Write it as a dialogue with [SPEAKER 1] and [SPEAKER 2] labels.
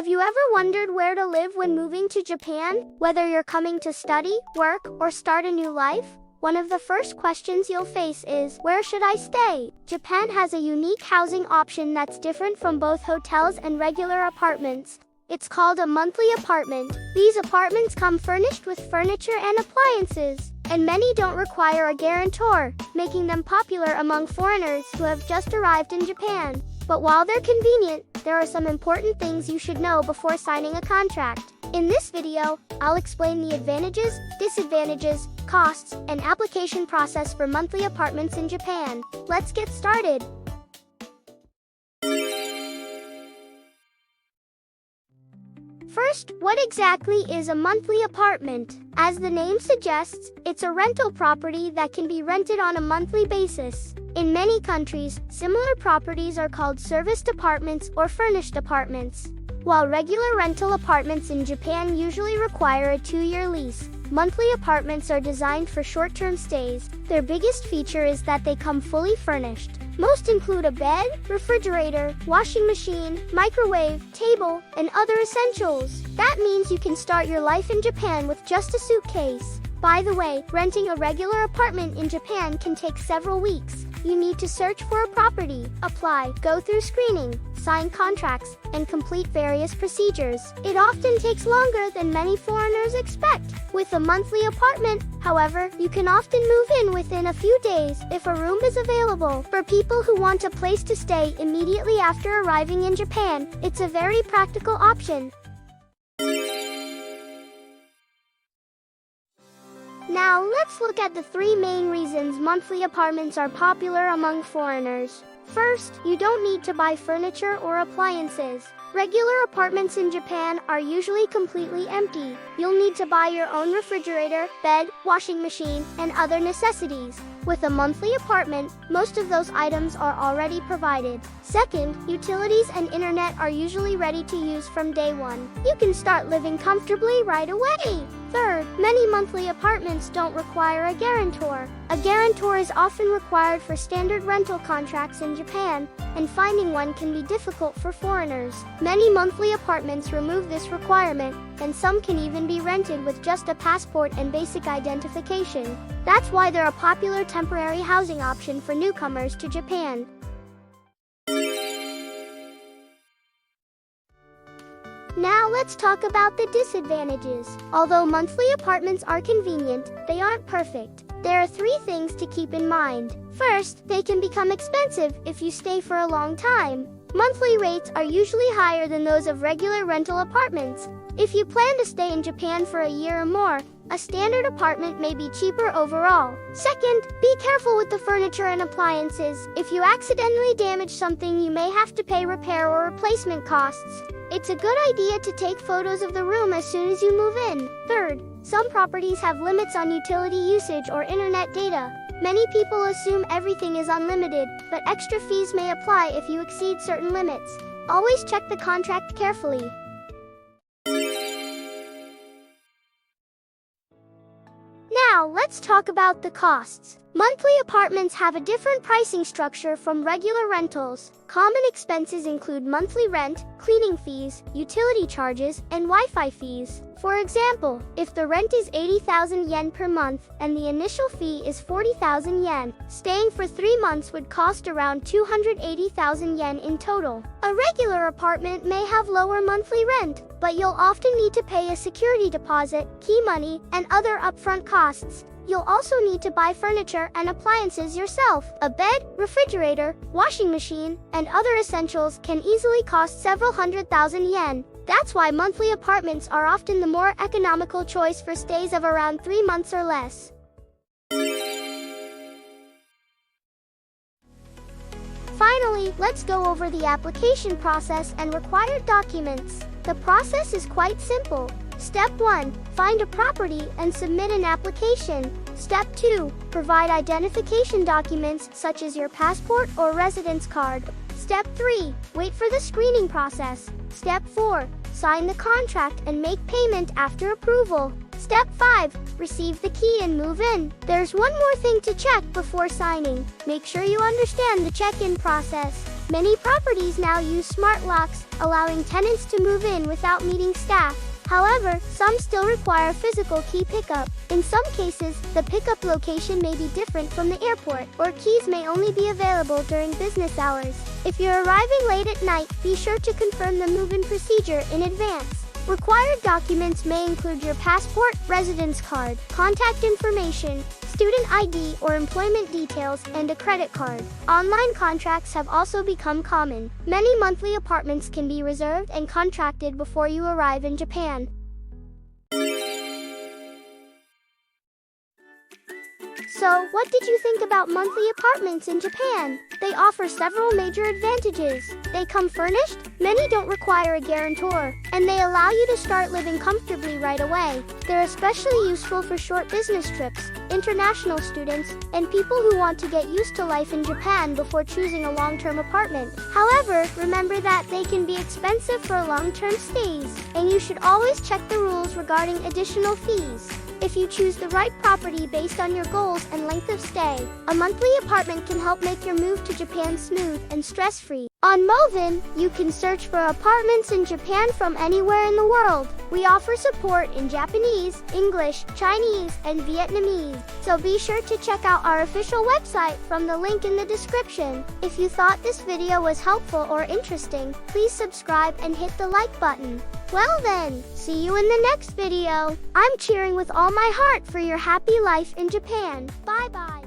[SPEAKER 1] Have you ever wondered where to live when moving to Japan? Whether you're coming to study, work, or start a new life? One of the first questions you'll face is, where should I stay? Japan has a unique housing option that's different from both hotels and regular apartments. It's called a monthly apartment. These apartments come furnished with furniture and appliances, and many don't require a guarantor, making them popular among foreigners who have just arrived in Japan. But while they're convenient, there are some important things you should know before signing a contract. In this video, I'll explain the advantages, disadvantages, costs, and application process for monthly apartments in Japan. Let's get started. First, what exactly is a monthly apartment? As the name suggests, it's a rental property that can be rented on a monthly basis. In many countries, similar properties are called serviced apartments or furnished apartments. While regular rental apartments in Japan usually require a 2-year lease, monthly apartments are designed for short-term stays. Their biggest feature is that they come fully furnished. Most include a bed, refrigerator, washing machine, microwave, table, and other essentials. That means you can start your life in Japan with just a suitcase. By the way, renting a regular apartment in Japan can take several weeks. You need to search for a property, apply, go through screening, sign contracts, and complete various procedures. It often takes longer than many foreigners expect. With a monthly apartment, however, you can often move in within a few days if a room is available. For people who want a place to stay immediately after arriving in Japan, it's a very practical option. Now, let's look at the 3 main reasons monthly apartments are popular among foreigners. First, you don't need to buy furniture or appliances. Regular apartments in Japan are usually completely empty. You'll need to buy your own refrigerator, bed, washing machine, and other necessities. With a monthly apartment, most of those items are already provided. Second, utilities and internet are usually ready to use from day one. You can start living comfortably right away. Third, many monthly apartments don't require a guarantor. A guarantor is often required for standard rental contracts in Japan, and finding one can be difficult for foreigners. Many monthly apartments remove this requirement, and some can even be rented with just a passport and basic identification. That's why they're a popular temporary housing option for newcomers to Japan. Now let's talk about the disadvantages. Although monthly apartments are convenient, they aren't perfect. There are 3 things to keep in mind. First, they can become expensive if you stay for a long time. Monthly rates are usually higher than those of regular rental apartments. If you plan to stay in Japan for a year or more, a standard apartment may be cheaper overall. Second, be careful with the furniture and appliances. If you accidentally damage something, you may have to pay repair or replacement costs. It's a good idea to take photos of the room as soon as you move in. Third, some properties have limits on utility usage or internet data. Many people assume everything is unlimited, but extra fees may apply if you exceed certain limits. Always check the contract carefully. Now, let's talk about the costs. Monthly apartments have a different pricing structure from regular rentals. Common expenses include monthly rent, cleaning fees, utility charges, and Wi-Fi fees. For example, if the rent is 80,000 yen per month and the initial fee is 40,000 yen, staying for 3 months would cost around 280,000 yen in total. A regular apartment may have lower monthly rent, but you'll often need to pay a security deposit, key money, and other upfront costs. You'll also need to buy furniture and appliances yourself. A bed, refrigerator, washing machine, and other essentials can easily cost several 100,000 yen. That's why monthly apartments are often the more economical choice for stays of around 3 months or less. Finally, let's go over the application process and required documents. The process is quite simple. Step 1. Find a property and submit an application. Step 2. Provide identification documents such as your passport or residence card. Step 3. Wait for the screening process. Step 4. Sign the contract and make payment after approval. Step 5. Receive the key and move in. There's one more thing to check before signing. Make sure you understand the check-in process. Many properties now use smart locks, allowing tenants to move in without meeting staff. However, some still require physical key pickup. In some cases, the pickup location may be different from the airport, or keys may only be available during business hours. If you're arriving late at night, be sure to confirm the move-in procedure in advance. Required documents may include your passport, residence card, contact information, student ID or employment details, and a credit card. Online contracts have also become common. Many monthly apartments can be reserved and contracted before you arrive in Japan. So, what did you think about monthly apartments in Japan? They offer several major advantages. They come furnished, many don't require a guarantor, and they allow you to start living comfortably right away. They're especially useful for short business trips, international students, and people who want to get used to life in Japan before choosing a long-term apartment. However, remember that they can be expensive for long-term stays, and you should always check the rules regarding additional fees. If you choose the right property based on your goals and length of stay, a monthly apartment can help make your move to Japan smooth and stress-free. On Movin, you can search for apartments in Japan from anywhere in the world. We offer support in Japanese, English, Chinese, and Vietnamese. So be sure to check out our official website from the link in the description. If you thought this video was helpful or interesting, please subscribe and hit the like button. Well then, see you in the next video. I'm cheering with all my heart for your happy life in Japan. Bye-bye.